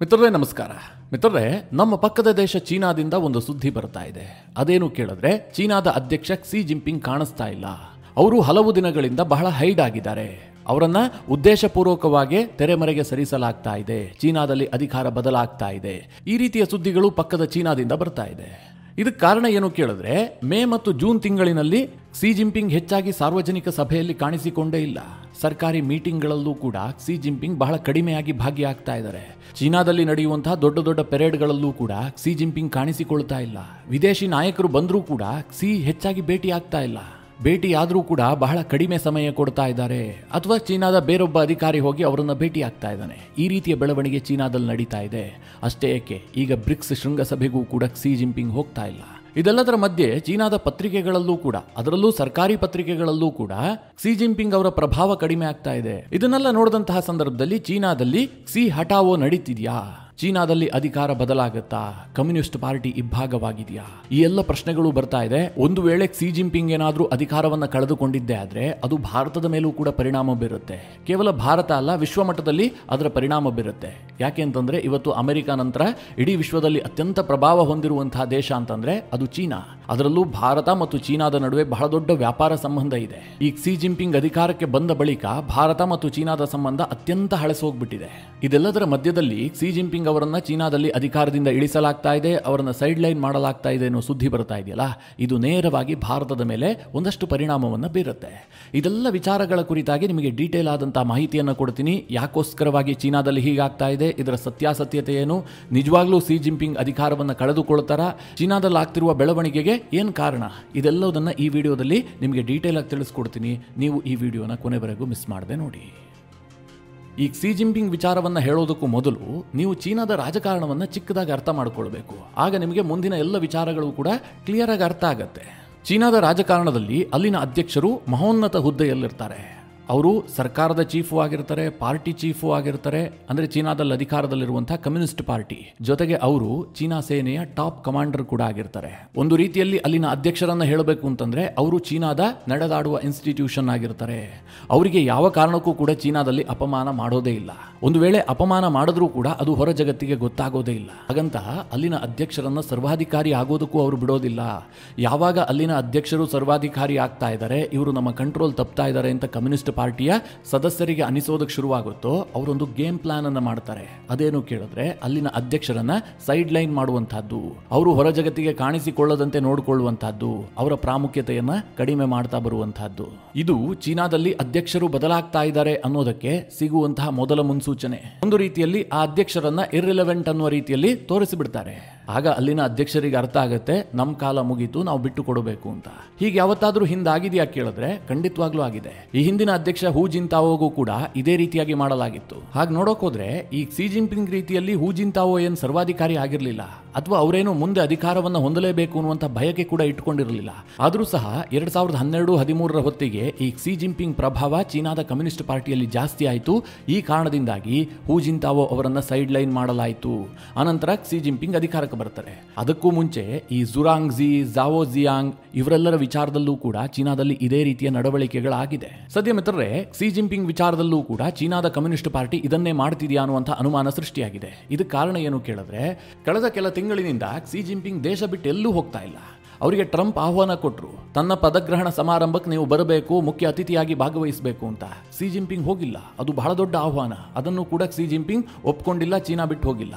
ಮಿತ್ರರೇ ನಮಸ್ಕಾರ. ಮಿತ್ರರೇ, ನಮ್ಮ ಪಕ್ಕದ ದೇಶ ಚೀನಾದಿಂದ ಒಂದು ಸುದ್ದಿ ಬರ್ತಾ ಇದೆ. ಅದೇನು ಕೇಳಿದ್ರೆ, ಚೀನಾದ ಅಧ್ಯಕ್ಷ ಕ್ಸಿ ಜಿನ್ಪಿಂಗ್ ಕಾಣಿಸ್ತಾ ಇಲ್ಲ. ಅವರು ಹಲವು ದಿನಗಳಿಂದ ಬಹಳ ಹೈಡ್ ಆಗಿದ್ದಾರೆ. ಅವರನ್ನ ಉದ್ದೇಶಪೂರ್ವಕವಾಗಿ ತೆರೆಮರೆಗೆ ಸರಿಸಲಾಗ್ತಾ ಇದೆ. ಚೀನಾದಲ್ಲಿ ಅಧಿಕಾರ ಬದಲಾಗ್ತಾ ಇದೆ. ಈ ರೀತಿಯ ಸುದ್ದಿಗಳು ಪಕ್ಕದ ಚೀನಾದಿಂದ ಬರ್ತಾ ಇದೆ. ಇದಕ್ಕೆ ಕಾರಣ ಏನು ಕೇಳಿದ್ರೆ, ಮೇ ಮತ್ತು ಜೂನ್ ತಿಂಗಳಿನಲ್ಲಿ ಕ್ಸಿ ಜಿನ್ಪಿಂಗ್ ಹೆಚ್ಚಾಗಿ ಸಾರ್ವಜನಿಕ ಸಭೆಯಲ್ಲಿ ಕಾಣಿಸಿಕೊಂಡೇ ಇಲ್ಲ. ಸರ್ಕಾರಿ ಮೀಟಿಂಗ್ಗಳಲ್ಲೂ ಕೂಡ ಕ್ಸಿ ಜಿನ್ಪಿಂಗ್ ಬಹಳ ಕಡಿಮೆಯಾಗಿ ಭಾಗಿಯಾಗ್ತಾ ಇದ್ದಾರೆ. ಚೀನಾದಲ್ಲಿ ನಡೆಯುವಂತಹ ದೊಡ್ಡ ದೊಡ್ಡ ಪೆರೇಡ್ಗಳಲ್ಲೂ ಕೂಡ ಕ್ಸಿ ಜಿನ್ಪಿಂಗ್ ಕಾಣಿಸಿಕೊಳ್ತಾ ಇಲ್ಲ. ವಿದೇಶಿ ನಾಯಕರು ಬಂದರೂ ಕೂಡ ಕ್ಸಿ ಹೆಚ್ಚಾಗಿ ಭೇಟಿ ಆಗ್ತಾ ಇಲ್ಲ. ಭೇಟಿ ಆದರೂ ಕೂಡ ಬಹಳ ಕಡಿಮೆ ಸಮಯ ಕೊಡ್ತಾ ಇದ್ದಾರೆ, ಅಥವಾ ಚೀನಾದ ಬೇರೊಬ್ಬ ಅಧಿಕಾರಿ ಹೋಗಿ ಅವರನ್ನ ಭೇಟಿ ಆಗ್ತಾ ಇದ್ದಾನೆ. ಈ ರೀತಿಯ ಬೆಳವಣಿಗೆ ಚೀನಾದಲ್ಲಿ ನಡೀತಾ ಇದೆ. ಅಷ್ಟೇ ಏಕೆ, ಈಗ ಬ್ರಿಕ್ಸ್ ಶೃಂಗಸಭೆಗೂ ಕೂಡ ಕ್ಸಿ ಜಿನ್ಪಿಂಗ್ ಹೋಗ್ತಾ ಇಲ್ಲ. ಇದೆಲ್ಲದರ ಮಧ್ಯೆ ಚೀನಾದ ಪತ್ರಿಕೆಗಳಲ್ಲೂ ಕೂಡ, ಅದರಲ್ಲೂ ಸರ್ಕಾರಿ ಪತ್ರಿಕೆಗಳಲ್ಲೂ ಕೂಡ ಕ್ಸಿ ಜಿನ್ಪಿಂಗ್ ಅವರ ಪ್ರಭಾವ ಕಡಿಮೆ ಆಗ್ತಾ ಇದೆ. ಇದನ್ನೆಲ್ಲ ನೋಡಿದಂತಹ ಸಂದರ್ಭದಲ್ಲಿ ಚೀನಾದಲ್ಲಿ ಕ್ಸಿ ಹಠಾವೋ ನಡೀತಿದ್ಯಾ, ಚೀನಾದಲ್ಲಿ ಅಧಿಕಾರ ಬದಲಾಗತ್ತಾ, ಕಮ್ಯುನಿಸ್ಟ್ ಪಾರ್ಟಿ ಇಬ್ಬಾಗವಾಗಿದೆಯಾ, ಈ ಎಲ್ಲ ಪ್ರಶ್ನೆಗಳು ಬರ್ತಾ ಇದೆ. ಒಂದು ವೇಳೆ ಕ್ಸಿ ಜಿನ್ಪಿಂಗ್ ಏನಾದರೂ ಅಧಿಕಾರವನ್ನು ಕಳೆದುಕೊಂಡಿದ್ದೇ ಆದ್ರೆ ಅದು ಭಾರತದ ಮೇಲೂ ಕೂಡ ಪರಿಣಾಮ ಬೀರುತ್ತೆ. ಕೇವಲ ಭಾರತ ಅಲ್ಲ, ವಿಶ್ವಮಟ್ಟದಲ್ಲಿ ಅದರ ಪರಿಣಾಮ ಬೀರುತ್ತೆ. ಯಾಕೆ ಅಂತಂದ್ರೆ, ಇವತ್ತು ಅಮೆರಿಕ ನಂತರ ಇಡೀ ವಿಶ್ವದಲ್ಲಿ ಅತ್ಯಂತ ಪ್ರಭಾವ ಹೊಂದಿರುವಂತಹ ದೇಶ ಅಂತಂದ್ರೆ ಅದು ಚೀನಾ. ಅದರಲ್ಲೂ ಭಾರತ ಮತ್ತು ಚೀನಾದ ನಡುವೆ ಬಹಳ ದೊಡ್ಡ ವ್ಯಾಪಾರ ಸಂಬಂಧ ಇದೆ. ಈ ಕ್ಸಿ ಜಿನ್ಪಿಂಗ್ ಅಧಿಕಾರಕ್ಕೆ ಬಂದ ಬಳಿಕ ಭಾರತ ಮತ್ತು ಚೀನಾದ ಸಂಬಂಧ ಅತ್ಯಂತ ಹಳಸೋಗ್ಬಿಟ್ಟಿದೆ. ಇದೆಲ್ಲದರ ಮಧ್ಯದಲ್ಲಿ ಕ್ಸಿ ಜಿನ್ಪಿಂಗ್ ಅವರನ್ನ ಚೀನಾದಲ್ಲಿ ಅಧಿಕಾರದಿಂದ ಇಳಿಸಲಾಗ್ತಾ ಇದೆ, ಅವರನ್ನ ಸೈಡ್ ಲೈನ್ ಮಾಡಲಾಗ್ತಾ ಇದೆ ಅನ್ನೋ ಸುದ್ದಿ ಬರ್ತಾ ಇದೆಯಲ್ಲ, ಇದು ನೇರವಾಗಿ ಭಾರತದ ಮೇಲೆ ಒಂದಷ್ಟು ಪರಿಣಾಮವನ್ನು ಬೀರುತ್ತೆ. ಇದೆಲ್ಲ ವಿಚಾರಗಳ ಕುರಿತಾಗಿ ನಿಮಗೆ ಡೀಟೇಲ್ ಆದಂತಹ ಮಾಹಿತಿಯನ್ನು ಕೊಡ್ತೀನಿ. ಯಾಕೋಸ್ಕರವಾಗಿ ಚೀನಾದಲ್ಲಿ ಹೀಗಾಗ್ತಾ ಇದೆ, ಇದರ ಸತ್ಯಾಸತ್ಯತೆ ಏನು, ನಿಜವಾಗ್ಲೂ ಕ್ಸಿ ಜಿನ್ಪಿಂಗ್ ಅಧಿಕಾರವನ್ನು ಕಳೆದುಕೊಳ್ತಾರ, ಚೀನಾದಲ್ಲಿ ಆಗ್ತಿರುವ ಬೆಳವಣಿಗೆಗೆ ಏನು ಕಾರಣ, ಇದೆಲ್ಲದನ್ನ ಈ ವಿಡಿಯೋದಲ್ಲಿ ನಿಮಗೆ ಡೀಟೇಲ್ ಆಗಿ ತಿಳಿಸ್ಕೊಡ್ತೀನಿ. ನೀವು ಈ ವಿಡಿಯೋನ ಕೊನೆವರೆಗೂ ಮಿಸ್ ಮಾಡದೆ ನೋಡಿ. ಈ ಕ್ಸಿ ಜಿನ್ಪಿಂಗ್ ವಿಚಾರವನ್ನು ಹೇಳೋದಕ್ಕೂ ಮೊದಲು ನೀವು ಚೀನಾದ ರಾಜಕಾರಣವನ್ನು ಚಿಕ್ಕದಾಗಿ ಅರ್ಥ ಮಾಡಿಕೊಳ್ಬೇಕು. ಆಗ ನಿಮಗೆ ಮುಂದಿನ ಎಲ್ಲ ವಿಚಾರಗಳು ಕೂಡ ಕ್ಲಿಯರ್ ಆಗಿ ಅರ್ಥ ಆಗತ್ತೆ. ಚೀನಾದ ರಾಜಕಾರಣದಲ್ಲಿ ಅಲ್ಲಿನ ಅಧ್ಯಕ್ಷರು ಮಹೋನ್ನತ ಹುದ್ದೆಯಲ್ಲಿರ್ತಾರೆ. ಅವರು ಸರ್ಕಾರದ ಚೀಫು ಆಗಿರ್ತಾರೆ, ಪಾರ್ಟಿ ಚೀಫು ಆಗಿರ್ತಾರೆ. ಅಂದ್ರೆ ಚೀನಾದಲ್ಲಿ ಅಧಿಕಾರದಲ್ಲಿರುವಂತಹ ಕಮ್ಯುನಿಸ್ಟ್ ಪಾರ್ಟಿ ಜೊತೆಗೆ ಅವರು ಚೀನಾ ಸೇನೆಯ ಟಾಪ್ ಕಮಾಂಡರ್ ಕೂಡ ಆಗಿರ್ತಾರೆ. ಒಂದು ರೀತಿಯಲ್ಲಿ ಅಲ್ಲಿನ ಅಧ್ಯಕ್ಷರನ್ನ ಹೇಳಬೇಕು ಅಂತಂದ್ರೆ ಅವರು ಚೀನಾದ ನಡೆದಾಡುವ ಇನ್ಸ್ಟಿಟ್ಯೂಷನ್ ಆಗಿರ್ತಾರೆ. ಅವರಿಗೆ ಯಾವ ಕಾರಣಕ್ಕೂ ಕೂಡ ಚೀನಾದಲ್ಲಿ ಅಪಮಾನ ಮಾಡೋದೇ ಇಲ್ಲ. ಒಂದು ವೇಳೆ ಅಪಮಾನ ಮಾಡಿದ್ರೂ ಕೂಡ ಅದು ಹೊರ ಜಗತ್ತಿಗೆ ಗೊತ್ತಾಗೋದೇ ಇಲ್ಲ. ಹಾಗಂತಹ ಅಲ್ಲಿನ ಅಧ್ಯಕ್ಷರನ್ನ ಸರ್ವಾಧಿಕಾರಿ ಆಗೋದಕ್ಕೂ ಅವರು ಬಿಡೋದಿಲ್ಲ. ಯಾವಾಗ ಅಲ್ಲಿನ ಅಧ್ಯಕ್ಷರು ಸರ್ವಾಧಿಕಾರಿ ಆಗ್ತಾ ಇದ್ದಾರೆ, ಇವರು ನಮ್ಮ ಕಂಟ್ರೋಲ್ ತಪ್ತಾ ಇದ್ದಾರೆ ಅಂತ ಕಮ್ಯುನಿಸ್ಟ್ ಪಾರ್ಟಿಯ ಸದಸ್ಯರಿಗೆ ಅನಿಸೋದಕ್ಕೆ ಶುರುವಾಗುತ್ತೋ ಅವರೊಂದು ಗೇಮ್ ಪ್ಲಾನ್ ಅನ್ನ ಮಾಡ್ತಾರೆ. ಅದೇನು ಕೇಳಿದ್ರೆ, ಅಲ್ಲಿನ ಅಧ್ಯಕ್ಷರನ್ನ ಸೈಡ್ ಲೈನ್ ಮಾಡುವಂತಹದ್ದು, ಅವರು ಹೊರ ಜಗತ್ತಿಗೆ ಕಾಣಿಸಿಕೊಳ್ಳದಂತೆ ನೋಡಿಕೊಳ್ಳುವಂತಹದ್ದು, ಅವರ ಪ್ರಾಮುಖ್ಯತೆಯನ್ನ ಕಡಿಮೆ ಮಾಡ್ತಾ ಬರುವಂತಹದ್ದು. ಇದು ಚೀನಾದಲ್ಲಿ ಅಧ್ಯಕ್ಷರು ಬದಲಾಗ್ತಾ ಇದ್ದಾರೆ ಅನ್ನೋದಕ್ಕೆ ಸಿಗುವಂತಹ ಮೊದಲ ಮುನ್ಸೂಚನೆ. ಒಂದು ರೀತಿಯಲ್ಲಿ ಆ ಅಧ್ಯಕ್ಷರನ್ನ ಇರ್ರಿಲೆವೆಂಟ್ ಅನ್ನುವ ರೀತಿಯಲ್ಲಿ ತೋರಿಸಿಬಿಡ್ತಾರೆ. ಆಗ ಅಲ್ಲಿನ ಅಧ್ಯಕ್ಷರಿಗೆ ಅರ್ಥ ಆಗುತ್ತೆ, ನಮ್ಮ ಕಾಲ ಮುಗೀತು, ನಾವು ಬಿಟ್ಟು ಕೊಡಬೇಕು ಅಂತ. ಹೀಗೆ ಯಾವತ್ತಾದ್ರೂ ಹಿಂದಾಗಿದೆಯಾ ಕೇಳಿದ್ರೆ ಖಂಡಿತವಾಗ್ಲೂ ಆಗಿದೆ. ಈ ಹಿಂದಿನ ಅಧ್ಯಕ್ಷ ಹೂ ಜಿಂತಾವೋಗೂ ಕೂಡ ಇದೇ ರೀತಿಯಾಗಿ ಮಾಡಲಾಗಿತ್ತು. ಹಾಗೆ ನೋಡೋಕ್ ಹೋದ್ರೆ ಈ ಕ್ಸಿ ಜಿನ್ಪಿಂಗ್ ರೀತಿಯಲ್ಲಿ ಹೂ ಜಿಂತಾವೋ ಏನು ಸರ್ವಾಧಿಕಾರಿ ಆಗಿರಲಿಲ್ಲ, ಅಥವಾ ಅವರೇನು ಮುಂದೆ ಅಧಿಕಾರವನ್ನು ಹೊಂದಲೇಬೇಕು ಅನ್ನುವಂಥ ಬಯಕೆ ಕೂಡ ಇಟ್ಕೊಂಡಿರಲಿಲ್ಲ. ಆದರೂ ಸಹ 2012-13 ಹೊತ್ತಿಗೆ ಈ ಕ್ಸಿ ಜಿನ್ಪಿಂಗ್ ಪ್ರಭಾವ ಚೀನಾದ ಕಮ್ಯುನಿಸ್ಟ್ ಪಾರ್ಟಿಯಲ್ಲಿ ಜಾಸ್ತಿ ಆಯಿತು. ಈ ಕಾರಣದಿಂದಾಗಿ ಹೂ ಜಿಂತಾವೋ ಅವರನ್ನ ಸೈಡ್ ಲೈನ್ ಮಾಡಲಾಯಿತು. ಅನಂತರ ಕ್ಸಿ ಜಿನ್ಪಿಂಗ್ ಅಧಿಕಾರಕ್ಕೆ ಬರ್ತಾರೆ. ಅದಕ್ಕೂ ಮುಂಚೆ ಈ ಜುರಾಂಗ್ ಝಿ, ಜಾವೋ ಜಿಯಾಂಗ್ ಇವರೆಲ್ಲರ ವಿಚಾರದಲ್ಲೂ ಕೂಡ ಚೀನಾದಲ್ಲಿ ಇದೇ ರೀತಿಯ ನಡವಳಿಕೆಗಳಾಗಿದೆ. ಸದ್ಯ ಮಿತ್ರರೇ, ಕ್ಸಿ ಜಿನ್ಪಿಂಗ್ ವಿಚಾರದಲ್ಲೂ ಕೂಡ ಚೀನಾದ ಕಮ್ಯುನಿಸ್ಟ್ ಪಾರ್ಟಿ ಇದನ್ನೇ ಮಾಡ್ತಿದೆಯಾ ಅನ್ನುವಂಥ ಅನುಮಾನ ಸೃಷ್ಟಿಯಾಗಿದೆ. ಇದಕ್ಕೆ ಕಾರಣ ಏನು ಕೇಳಿದ್ರೆ, ಕಳೆದ ಕೆಲ ತಿಂಗಳಿನಿಂದ ಕ್ಸಿ ಜಿನ್ಪಿಂಗ್ ದೇಶ ಬಿಟ್ಟು ಎಲ್ಲೂ ಹೋಗ್ತಾ ಇಲ್ಲ. ಅವರಿಗೆ ಟ್ರಂಪ್ ಆಹ್ವಾನ ಕೊಟ್ಟರು, ತನ್ನ ಪದಗ್ರಹಣ ಸಮಾರಂಭಕ್ಕೆ ನೀವು ಬರಬೇಕು, ಮುಖ್ಯ ಅತಿಥಿಯಾಗಿ ಭಾಗವಹಿಸಬೇಕು ಅಂತ. ಕ್ಸಿ ಜಿನ್ಪಿಂಗ್ ಹೋಗಿಲ್ಲ. ಅದು ಬಹಳ ದೊಡ್ಡ ಆಹ್ವಾನ. ಅದನ್ನು ಕೂಡ ಕ್ಸಿ ಜಿನ್ಪಿಂಗ್ ಒಪ್ಕೊಂಡಿಲ್ಲ, ಚೀನಾ ಬಿಟ್ಟು ಹೋಗಿಲ್ಲ.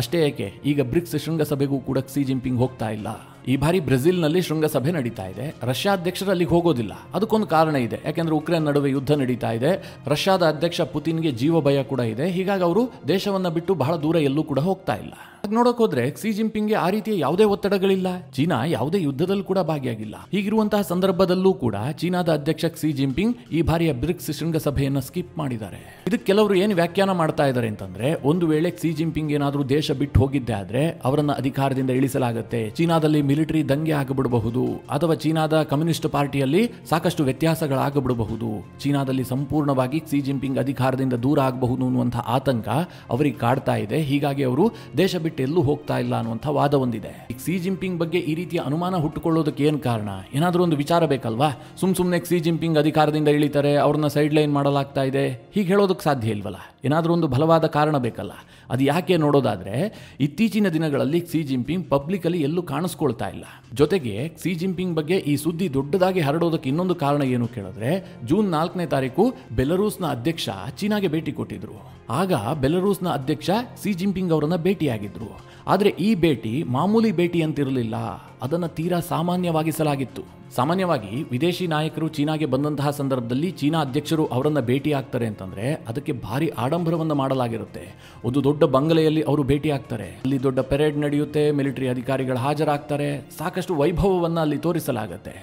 ಅಷ್ಟೇ ಏಕೆ, ಈಗ ಬ್ರಿಕ್ಸ್ ಶೃಂಗಸಭೆಗೂ ಕೂಡ ಕ್ಸಿ ಜಿನ್ಪಿಂಗ್ ಹೋಗ್ತಾ ಇಲ್ಲ. ಈ ಬಾರಿ ಬ್ರೆಜಿಲ್ನಲ್ಲಿ ಶೃಂಗಸಭೆ ನಡೀತಾ ಇದೆ. ರಷ್ಯಾ ಅಧ್ಯಕ್ಷರು ಅಲ್ಲಿಗೆ ಹೋಗೋದಿಲ್ಲ. ಅದಕ್ಕೊಂದು ಕಾರಣ ಇದೆ. ಯಾಕೆಂದ್ರೆ ಉಕ್ರೇನ್ ನಡುವೆ ಯುದ್ಧ ನಡೀತಾ ಇದೆ. ರಷ್ಯಾದ ಅಧ್ಯಕ್ಷ ಪುತಿನ್ಗೆ ಜೀವ ಭಯ ಕೂಡ ಇದೆ. ಹೀಗಾಗಿ ಅವರು ದೇಶವನ್ನ ಬಿಟ್ಟು ಬಹಳ ದೂರ ಎಲ್ಲೂ ಕೂಡ ಹೋಗ್ತಾ ಇಲ್ಲ. ನೋಡಕ್ ಹೋದ್ರೆ ಕ್ಸಿ ಜಿನ್ಪಿಂಗ್ಗೆ ಆ ರೀತಿಯ ಯಾವುದೇ ಒತ್ತಡಗಳಿಲ್ಲ. ಚೀನಾ ಯಾವುದೇ ಯುದ್ಧದಲ್ಲಿ ಕೂಡ ಭಾಗಿಯಾಗಿಲ್ಲ. ಹೀಗಿರುವಂತಹ ಸಂದರ್ಭದಲ್ಲೂ ಕೂಡ ಚೀನಾದ ಅಧ್ಯಕ್ಷ ಕ್ಸಿ ಜಿನ್ಪಿಂಗ್ ಈ ಬಾರಿಯ ಬ್ರಿಕ್ಸ್ ಶೃಂಗಸಭೆಯನ್ನ ಸ್ಕಿಪ್ ಮಾಡಿದ್ದಾರೆ. ಇದಕ್ಕೆ ಕೆಲವರು ಏನು ವ್ಯಾಖ್ಯಾನ ಮಾಡ್ತಾ ಇದ್ದಾರೆ ಅಂತಂದ್ರೆ, ಒಂದು ವೇಳೆ ಕ್ಸಿ ಜಿನ್ಪಿಂಗ್ ಏನಾದರೂ ದೇಶ ಬಿಟ್ಟು ಹೋಗಿದ್ದೆ ಆದ್ರೆ ಅವರನ್ನ ಅಧಿಕಾರದಿಂದ ಇಳಿಸಲಾಗುತ್ತೆ, ಚೀನಾದಲ್ಲಿ ಮಿಲಿಟರಿ ದಂಗೆ ಆಗಬಿಡಬಹುದು, ಅಥವಾ ಚೀನಾದ ಕಮ್ಯುನಿಸ್ಟ್ ಪಾರ್ಟಿಯಲ್ಲಿ ಸಾಕಷ್ಟು ವ್ಯತ್ಯಾಸಗಳಾಗಬಿಡಬಹುದು, ಚೀನಾದಲ್ಲಿ ಸಂಪೂರ್ಣವಾಗಿ ಕ್ಸಿ ಜಿನ್ಪಿಂಗ್ ಅಧಿಕಾರದಿಂದ ದೂರ ಆಗಬಹುದು ಅನ್ನುವಂಥ ಆತಂಕ ಅವರಿಗೆ ಕಾಡ್ತಾ ಇದೆ. ಹೀಗಾಗಿ ಅವರು ದೇಶ ಬಿಟ್ಟು ಎಲ್ಲೂ ಹೋಗ್ತಾ ಇಲ್ಲ ಅನ್ನುವಂಥ ವಾದ ಒಂದಿದೆ. ಕ್ಸಿ ಜಿನ್ಪಿಂಗ್ ಬಗ್ಗೆ ಈ ರೀತಿಯ ಅನುಮಾನ ಹುಟ್ಟುಕೊಳ್ಳೋದಕ್ಕೆ ಏನು ಕಾರಣ? ಏನಾದರೂ ಒಂದು ವಿಚಾರ ಬೇಕಲ್ವಾ? ಸುಮ್ಮನೆ ಕ್ಸಿ ಜಿನ್ಪಿಂಗ್ ಅಧಿಕಾರದಿಂದ ಇಳಿತಾರೆ, ಅವ್ರನ್ನ ಸೈಡ್ ಲೈನ್ ಮಾಡಲಾಗ್ತಾ ಇದೆ, ಹೀಗೆ ಹೇಳೋದಕ್ಕೆ ಸಾಧ್ಯ ಇಲ್ವಲ್ಲ. ಏನಾದರೂ ಒಂದು ಬಲವಾದ ಕಾರಣ ಬೇಕಲ್ಲ. ಅದು ಯಾಕೆ ನೋಡೋದಾದರೆ, ಇತ್ತೀಚಿನ ದಿನಗಳಲ್ಲಿ ಕ್ಸಿ ಜಿನ್ಪಿಂಗ್ ಪಬ್ಲಿಕಲ್ಲಿ ಎಲ್ಲೂ ಕಾಣಿಸ್ಕೊಳ್ತಾ ಇಲ್ಲ. ಜೊತೆಗೆ ಕ್ಸಿ ಜಿನ್ಪಿಂಗ್ ಬಗ್ಗೆ ಈ ಸುದ್ದಿ ದೊಡ್ಡದಾಗಿ ಹರಡೋದಕ್ಕೆ ಇನ್ನೊಂದು ಕಾರಣ ಏನು ಕೇಳಿದ್ರೆ, ಜೂನ್ 4ನೇ ತಾರೀಕು ಬೆಲರೂಸ್ನ ಅಧ್ಯಕ್ಷ ಚೀನಾಗೆ ಭೇಟಿ ಕೊಟ್ಟಿದ್ರು. ಆಗ ಬೆಲರೂಸ್ನ ಅಧ್ಯಕ್ಷ ಕ್ಸಿ ಜಿನ್ಪಿಂಗ್ ಅವರನ್ನ ಭೇಟಿಯಾಗಿದ್ರು. ಆದರೆ ಈ ಭೇಟಿ ಮಾಮೂಲಿ ಭೇಟಿ ಅಂತಿರಲಿಲ್ಲ, ಅದನ್ನು ತೀರಾ ಸಾಮಾನ್ಯವಾಗಿಸಲಾಗಿತ್ತು. ಸಾಮಾನ್ಯವಾಗಿ ವಿದೇಶಿ ನಾಯಕರು ಚೀನಾಗೆ ಬಂದಂತಹ ಸಂದರ್ಭದಲ್ಲಿ ಚೀನಾ ಅಧ್ಯಕ್ಷರು ಅವರನ್ನ ಭೇಟಿ ಆಗ್ತಾರೆ ಅಂತಂದ್ರೆ ಅದಕ್ಕೆ ಭಾರಿ ಆಡಂಬರವನ್ನು ಮಾಡಲಾಗಿರುತ್ತೆ. ಒಂದು ದೊಡ್ಡ ಬಂಗಲೆಯಲ್ಲಿ ಅವರು ಭೇಟಿ ಆಗ್ತಾರೆ, ಅಲ್ಲಿ ದೊಡ್ಡ ಪೆರೇಡ್ ನಡೆಯುತ್ತೆ, ಮಿಲಿಟರಿ ಅಧಿಕಾರಿಗಳು ಹಾಜರಾಗ್ತಾರೆ, ಸಾಕಷ್ಟು ವೈಭವವನ್ನು ಅಲ್ಲಿ ತೋರಿಸಲಾಗುತ್ತೆ.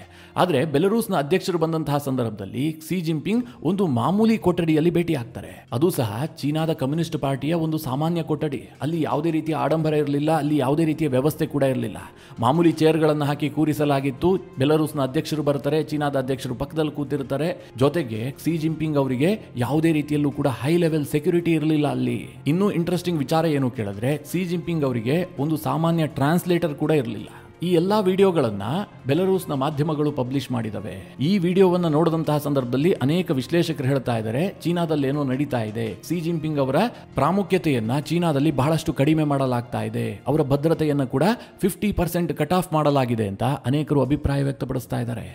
ಆದರೆ ಬೆಲರೂಸ್ನ ಅಧ್ಯಕ್ಷರು ಬಂದಂತಹ ಸಂದರ್ಭದಲ್ಲಿ ಕ್ಸಿ ಜಿನ್ಪಿಂಗ್ ಒಂದು ಮಾಮೂಲಿ ಕೊಠಡಿಯಲ್ಲಿ ಭೇಟಿ ಆಗ್ತಾರೆ. ಅದು ಸಹ ಚೀನಾದ ಕಮ್ಯುನಿಸ್ಟ್ ಪಾರ್ಟಿಯ ಒಂದು ಸಾಮಾನ್ಯ ಕೊಠಡಿ. ಅಲ್ಲಿ ಯಾವುದೇ ರೀತಿಯ ಆಡಂಬರ ಇರಲಿಲ್ಲ, ಅಲ್ಲಿ ಯಾವುದೇ ರೀತಿಯ ವ್ಯವಸ್ಥೆ ಕೂಡ ಇರಲಿಲ್ಲ. ಮಾಮೂಲಿ ಚೇರ್ಗಳನ್ನು ಹಾಕಿ ಕೂರಿಸಲಾಗಿತ್ತು. ಬೆಲರೂಸ್ನ ಅಧ್ಯಕ್ಷರು ಬರ್ತಾರೆ, ಚೀನಾದ ಅಧ್ಯಕ್ಷರು ಪಕ್ಕದಲ್ಲಿ ಕೂತಿರ್ತಾರೆ. ಜೊತೆಗೆ ಕ್ಸಿ ಜಿನ್ಪಿಂಗ್ ಅವರಿಗೆ ಯಾವುದೇ ರೀತಿಯಲ್ಲೂ ಕೂಡ ಹೈ ಲೆವೆಲ್ ಸೆಕ್ಯೂರಿಟಿ ಇರಲಿಲ್ಲ ಅಲ್ಲಿ. ಇನ್ನೂ ಇಂಟ್ರೆಸ್ಟಿಂಗ್ ವಿಚಾರ ಏನು ಕೇಳಿದ್ರೆ, ಕ್ಸಿ ಜಿನ್ಪಿಂಗ್ ಅವರಿಗೆ ಒಂದು ಸಾಮಾನ್ಯ ಟ್ರಾನ್ಸ್ಲೇಟರ್ ಕೂಡ ಇರಲಿಲ್ಲ. ಈ ಎಲ್ಲಾ ವಿಡಿಯೋಗಳನ್ನ ಬೆಲರೂಸ್ನ ಮಾಧ್ಯಮಗಳು ಪಬ್ಲಿಷ್ ಮಾಡಿದವೆ. ಈ ವಿಡಿಯೋವನ್ನು ನೋಡಿದಂತಹ ಸಂದರ್ಭದಲ್ಲಿ ಅನೇಕ ವಿಶ್ಲೇಷಕರು ಹೇಳ್ತಾ ಇದ್ದಾರೆ, ಚೀನಾದಲ್ಲಿ ಏನೋ ನಡೀತಾ ಇದೆ, ಕ್ಸಿ ಜಿನ್ಪಿಂಗ್ ಅವರ ಪ್ರಾಮುಖ್ಯತೆಯನ್ನ ಚೀನಾದಲ್ಲಿ ಬಹಳಷ್ಟು ಕಡಿಮೆ ಮಾಡಲಾಗ್ತಾ ಇದೆ, ಅವರ ಭದ್ರತೆಯನ್ನು ಕೂಡ 50% ಕಟ್ ಆಫ್ ಮಾಡಲಾಗಿದೆ ಅಂತ ಅನೇಕರು ಅಭಿಪ್ರಾಯ ವ್ಯಕ್ತಪಡಿಸ್ತಾ ಇದ್ದಾರೆ.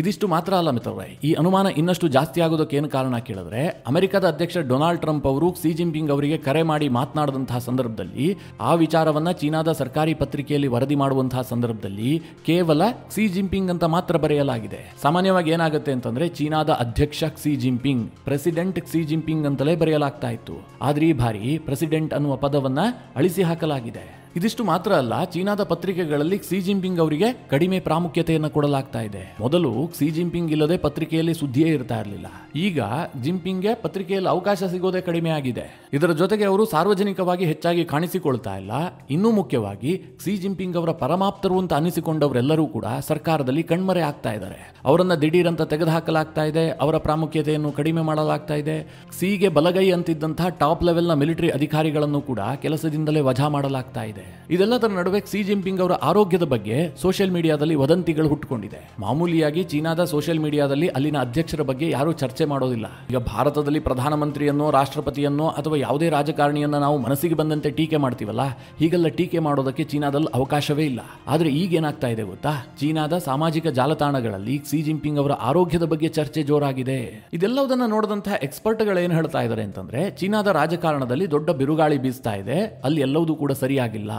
ಇದಿಷ್ಟು ಮಾತ್ರ ಅಲ್ಲ ಮಿತ್ರರೇ, ಈ ಅನುಮಾನ ಇನ್ನಷ್ಟು ಜಾಸ್ತಿ ಆಗೋದಕ್ಕೆ ಏನು ಕಾರಣ ಕೇಳಿದ್ರೆ, ಅಮೆರಿಕದ ಅಧ್ಯಕ್ಷ ಡೊನಾಲ್ಡ್ ಟ್ರಂಪ್ ಅವರು ಕ್ಸಿ ಜಿನ್ಪಿಂಗ್ ಅವರಿಗೆ ಕರೆ ಮಾಡಿ ಮಾತನಾಡಿದಂತಹ ಸಂದರ್ಭದಲ್ಲಿ ಆ ವಿಚಾರವನ್ನ ಚೀನಾದ ಸರ್ಕಾರಿ ಪತ್ರಿಕೆಯಲ್ಲಿ ವರದಿ ಮಾಡುವಂತಹ ಸಂದರ್ಭದಲ್ಲಿ ಕೇವಲ ಕ್ಸಿ ಜಿನ್ಪಿಂಗ್ ಅಂತ ಮಾತ್ರ ಬರೆಯಲಾಗಿದೆ. ಸಾಮಾನ್ಯವಾಗಿ ಏನಾಗುತ್ತೆ ಅಂತಂದ್ರೆ, ಚೀನಾದ ಅಧ್ಯಕ್ಷ Xi Jinping, president Xi Jinping ಅಂತಲೇ ಬರೆಯಲಾಗ್ತಾ ಇತ್ತು. ಆದ್ರೆ ಈ ಬಾರಿ ಪ್ರೆಸಿಡೆಂಟ್ ಅನ್ನುವ ಪದವನ್ನ ಅಳಿಸಿ ಹಾಕಲಾಗಿದೆ. ಇದಿಷ್ಟು ಮಾತ್ರ ಅಲ್ಲ, ಚೀನಾದ ಪತ್ರಿಕೆಗಳಲ್ಲಿ ಕ್ಸಿ ಜಿನ್ಪಿಂಗ್ ಅವರಿಗೆ ಕಡಿಮೆ ಪ್ರಾಮುಖ್ಯತೆಯನ್ನು ಕೊಡಲಾಗ್ತಾ ಇದೆ. ಮೊದಲು ಕ್ಸಿ ಜಿನ್ಪಿಂಗ್ ಇಲ್ಲದೆ ಪತ್ರಿಕೆಯಲ್ಲಿ ಸುದ್ದಿಯೇ ಇರ್ತಾ ಇರಲಿಲ್ಲ. ಈಗ ಜಿನ್ಪಿಂಗ್ಗೆ ಪತ್ರಿಕೆಯಲ್ಲಿ ಅವಕಾಶ ಸಿಗೋದೇ ಕಡಿಮೆ ಆಗಿದೆ. ಇದರ ಜೊತೆಗೆ ಅವರು ಸಾರ್ವಜನಿಕವಾಗಿ ಹೆಚ್ಚಾಗಿ ಕಾಣಿಸಿಕೊಳ್ತಾ ಇಲ್ಲ. ಇನ್ನೂ ಮುಖ್ಯವಾಗಿ ಕ್ಸಿ ಜಿನ್ಪಿಂಗ್ ಅವರ ಪರಮಾಪ್ತರು ಅಂತ ಅನಿಸಿಕೊಂಡವರೆಲ್ಲರೂ ಕೂಡ ಸರ್ಕಾರದಲ್ಲಿ ಕಣ್ಮರೆ ಆಗ್ತಾ ಇದ್ದಾರೆ. ಅವರನ್ನ ದಿಢೀರಂತ ತೆಗೆದುಹಾಕಲಾಗ್ತಾ ಇದೆ, ಅವರ ಪ್ರಾಮುಖ್ಯತೆಯನ್ನು ಕಡಿಮೆ ಮಾಡಲಾಗ್ತಾ ಇದೆ. ಕ್ಸಿಗೆ ಬಲಗೈ ಅಂತಿದ್ದಂತಹ ಟಾಪ್ ಲೆವೆಲ್ನ ಮಿಲಿಟರಿ ಅಧಿಕಾರಿಗಳನ್ನು ಕೂಡ ಕೆಲಸದಿಂದಲೇ ವಜಾ ಮಾಡಲಾಗ್ತಾ ಇದೆ. ಇದೆಲ್ಲದರ ನಡುವೆ ಕ್ಸಿ ಜಿನ್ಪಿಂಗ್ ಅವರ ಆರೋಗ್ಯದ ಬಗ್ಗೆ ಸೋಷಿಯಲ್ ಮೀಡಿಯಾದಲ್ಲಿ ವದಂತಿಗಳು ಹುಟ್ಟುಕೊಂಡಿದೆ. ಮಾಮೂಲಿಯಾಗಿ ಚೀನಾದ ಸೋಷಿಯಲ್ ಮೀಡಿಯಾದಲ್ಲಿ ಅಲ್ಲಿನ ಅಧ್ಯಕ್ಷರ ಬಗ್ಗೆ ಯಾರೂ ಚರ್ಚೆ ಮಾಡೋದಿಲ್ಲ. ಈಗ ಭಾರತದಲ್ಲಿ ಪ್ರಧಾನಮಂತ್ರಿಯನ್ನೋ ರಾಷ್ಟ್ರಪತಿಯನ್ನೋ ಅಥವಾ ಯಾವುದೇ ರಾಜಕಾರಣಿಯನ್ನ ನಾವು ಮನಸ್ಸಿಗೆ ಬಂದಂತೆ ಟೀಕೆ ಮಾಡ್ತೀವಲ್ಲ, ಹೀಗೆಲ್ಲ ಟೀಕೆ ಮಾಡೋದಕ್ಕೆ ಚೀನಾದಲ್ಲಿ ಅವಕಾಶವೇ ಇಲ್ಲ. ಆದ್ರೆ ಈಗ ಏನಾಗ್ತಾ ಇದೆ ಗೊತ್ತಾ, ಚೀನಾದ ಸಾಮಾಜಿಕ ಜಾಲತಾಣಗಳಲ್ಲಿ ಕ್ಸಿ ಜಿನ್ಪಿಂಗ್ ಅವರ ಆರೋಗ್ಯದ ಬಗ್ಗೆ ಚರ್ಚೆ ಜೋರಾಗಿದೆ. ಇದೆಲ್ಲದನ್ನ ನೋಡಿದಂತಹ ಎಕ್ಸ್ಪರ್ಟ್ಗಳು ಏನು ಹೇಳ್ತಾ ಇದ್ದಾರೆ ಅಂತಂದ್ರೆ, ಚೀನಾದ ರಾಜಕಾರಣದಲ್ಲಿ ದೊಡ್ಡ ಬಿರುಗಾಳಿ ಬೀಸ್ತಾ ಇದೆ, ಅಲ್ಲಿ ಎಲ್ಲವೂ ಕೂಡ ಸರಿಯಾಗಿಲ್ಲ.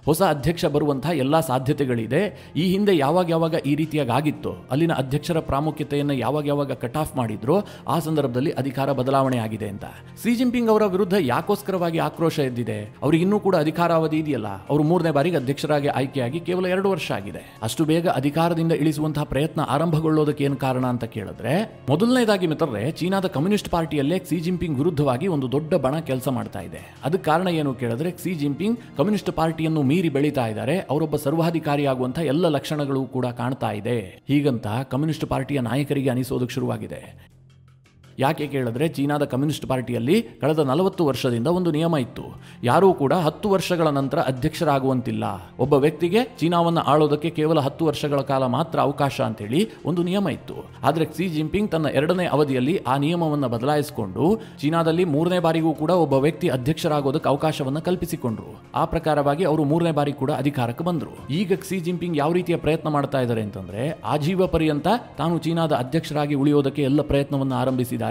ಹೊಸ ಅಧ್ಯಕ್ಷ ಬರುವಂತಹ ಎಲ್ಲಾ ಸಾಧ್ಯತೆಗಳಿದೆ. ಈ ಹಿಂದೆ ಯಾವಾಗ ಈ ರೀತಿಯಾಗಿ ಆಗಿತ್ತು, ಅಲ್ಲಿನ ಅಧ್ಯಕ್ಷರ ಪ್ರಾಮುಖ್ಯತೆಯನ್ನು ಯಾವಾಗ ಕಟ್ ಆಫ್ ಮಾಡಿದ್ರು, ಆ ಸಂದರ್ಭದಲ್ಲಿ ಅಧಿಕಾರ ಬದಲಾವಣೆ ಆಗಿದೆ ಅಂತ. ಕ್ಸಿ ಜಿನ್ಪಿಂಗ್ ಅವರ ವಿರುದ್ಧ ಯಾಕೋಸ್ಕರವಾಗಿ ಆಕ್ರೋಶ ಎದ್ದಿದೆ? ಅವ್ರಿಗೆ ಇನ್ನೂ ಕೂಡ ಅಧಿಕಾರಾವಧಿ ಇದೆಯಲ್ಲ, ಅವರು 3ನೇ ಬಾರಿಗೆ ಅಧ್ಯಕ್ಷರಾಗಿ ಆಯ್ಕೆಯಾಗಿ ಕೇವಲ 2 ವರ್ಷ ಆಗಿದೆ. ಅಷ್ಟು ಬೇಗ ಅಧಿಕಾರದಿಂದ ಇಳಿಸುವಂತಹ ಪ್ರಯತ್ನ ಆರಂಭಗೊಳ್ಳೋದಕ್ಕೆ ಏನು ಕಾರಣ ಅಂತ ಕೇಳಿದ್ರೆ, ಮೊದಲನೇದಾಗಿ ಮಿತ್ರರೇ, ಚೀನಾದ ಕಮ್ಯುನಿಸ್ಟ್ ಪಾರ್ಟಿಯಲ್ಲೇ ಕ್ಸಿ ಜಿನ್ಪಿಂಗ್ ವಿರುದ್ಧವಾಗಿ ಒಂದು ದೊಡ್ಡ ಬಣ ಕೆಲಸ ಮಾಡ್ತಾ ಇದೆ. ಅದಕ್ಕೆ ಕಾರಣ ಏನು ಕೇಳಿದ್ರೆ, ಕ್ಸಿ ಜಿನ್ಪಿಂಗ್ ಕಮ್ಯುನಿಸ್ಟ್ ಪಾರ್ಟಿಯನ್ನು ಮೀರಿ ಬೆಳೀತಾ ಇದ್ದಾರೆ, ಅವರೊಬ್ಬ ಸರ್ವಾಧಿಕಾರಿಯಾಗುವಂತಹ ಎಲ್ಲ ಲಕ್ಷಣಗಳು ಕೂಡ ಕಾಣ್ತಾ ಇದೆ. ಹೀಗಂತ ಕಮ್ಯುನಿಸ್ಟ್ ಪಾರ್ಟಿಯ ನಾಯಕರಿಗೆ ಅನಿಸೋದಕ್ಕೆ ಶುರುವಾಗಿದೆ. ಯಾಕೆ ಕೇಳಿದ್ರೆ, ಚೀನಾದ ಕಮ್ಯುನಿಸ್ಟ್ ಪಾರ್ಟಿಯಲ್ಲಿ ಕಳೆದ 40 ವರ್ಷದಿಂದ ಒಂದು ನಿಯಮ ಇತ್ತು, ಯಾರೂ ಕೂಡ 10 ವರ್ಷಗಳ ನಂತರ ಅಧ್ಯಕ್ಷರಾಗುವಂತಿಲ್ಲ. ಒಬ್ಬ ವ್ಯಕ್ತಿಗೆ ಚೀನಾವನ್ನು ಆಳೋದಕ್ಕೆ ಕೇವಲ 10 ವರ್ಷಗಳ ಕಾಲ ಮಾತ್ರ ಅವಕಾಶ ಅಂತೇಳಿ ಒಂದು ನಿಯಮ ಇತ್ತು. ಆದ್ರೆ ಕ್ಸಿ ಜಿನ್ಪಿಂಗ್ ತನ್ನ 2ನೇ ಅವಧಿಯಲ್ಲಿ ಆ ನಿಯಮವನ್ನು ಬದಲಾಯಿಸಿಕೊಂಡು ಚೀನಾದಲ್ಲಿ 3ನೇ ಬಾರಿಗೂ ಕೂಡ ಒಬ್ಬ ವ್ಯಕ್ತಿ ಅಧ್ಯಕ್ಷರಾಗೋದಕ್ಕೆ ಅವಕಾಶವನ್ನು ಕಲ್ಪಿಸಿಕೊಂಡ್ರು. ಆ ಪ್ರಕಾರವಾಗಿ ಅವರು 3ನೇ ಬಾರಿ ಕೂಡ ಅಧಿಕಾರಕ್ಕೆ ಬಂದ್ರು. ಈಗ ಕ್ಸಿ ಜಿನ್ಪಿಂಗ್ ಯಾವ ರೀತಿಯ ಪ್ರಯತ್ನ ಮಾಡ್ತಾ ಇದ್ದಾರೆ ಅಂತಂದ್ರೆ, ಆಜೀವ ಪರ್ಯಂತ ತಾನು ಚೀನಾದ ಅಧ್ಯಕ್ಷರಾಗಿ ಉಳಿಯೋದಕ್ಕೆ ಎಲ್ಲ ಪ್ರಯತ್ನವನ್ನು ಆರಂಭಿಸಿದ್ದಾರೆ.